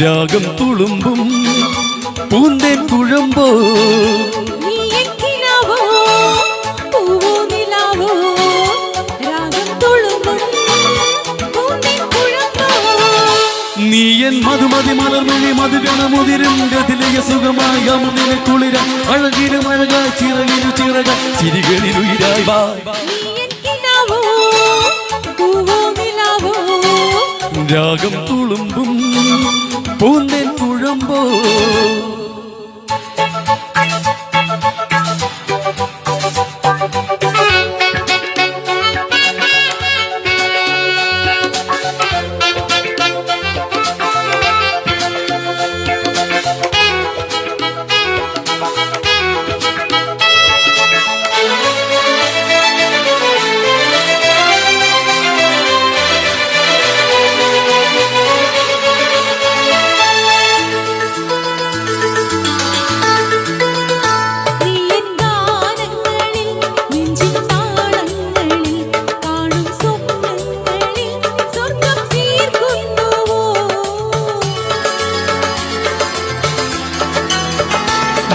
രാഗം തുളുമ്പും പൂന്തേൻ കുഴമ്പോ നീയൻ മധുമതി മലർമൊഴി മധുഗണമുതിരും ഗതിലയ സുഖമായി അമൃതിനെ കുളിര അഴകിലും അഴകായി ചിറകിലു ചിറക ചിരികളിലുയിരായി വാ രാഗം തുളുമ്പും പൂന്തേൻ കുഴമ്പോ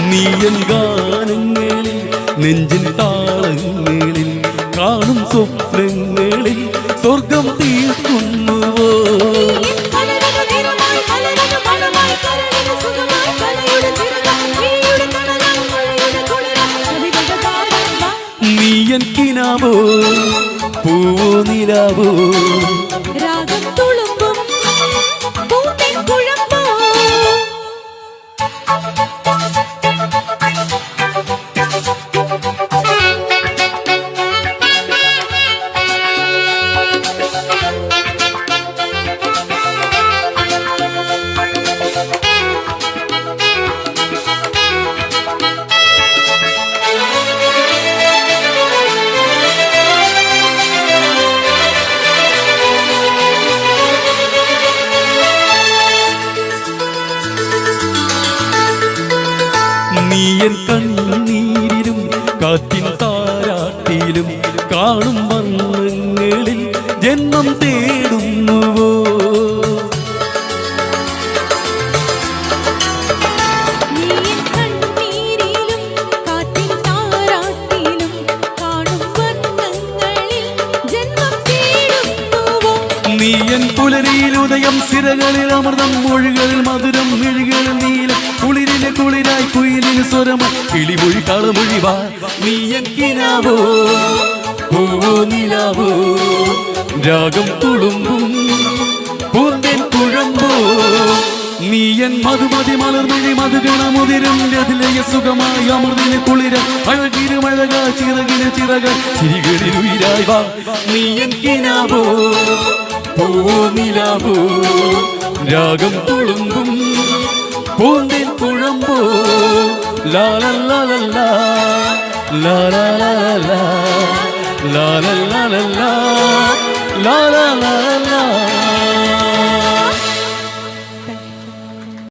നീയൻ ഗാനങ്ങളിൽ നെഞ്ചിൻ താളങ്ങളിൽ കാണും സ്വപ്നങ്ങളിൽ സ്വർഗം തീർക്കുന്നുവോ നീയൻ കിനാവോ പൂവോ നിലാവോ നീയൻ കണ്ണീരിലും കാറ്റിൻ താരാട്ടിലും കാണും വർണ്ണങ്ങളിൽ ജന്മം തേടുന്നുവോ നീയൻ പുലരിയിൽ ഉദയം സിരകളിൽ അമൃതം മൊഴികളിൽ മധുരം മിഴികളിൽ നീലം കുളിരിലെ കുളിരായി കുയിലിന് സ്വരമായി കിളിമൊഴി കളമൊഴി വാ നീയൻ കിനാവോ പൂവോ നിലാവോ രാഗം തുളുമ്പും പൂന്തേൻ കുഴമ്പോ നീയൻ മധുമതി മലർമൊഴി മധുഗണമുതിരും രതിലയ സുഖമായി അമൃതിന് കുളിര അഴകിലും അഴകാ ചിറകിന് ചിറക ചിരികളിലുയിരായി വാ നീയൻ കിനാവോ പൂവോ നിലാവോ രാഗം തുളുമ്പും പൂന്തേൻ കുഴമ്പോ ലാലല്ലാലല്ലാ ലാലാലാലാ ലാലല്ലാലല്ലാ ലാലാലാലാ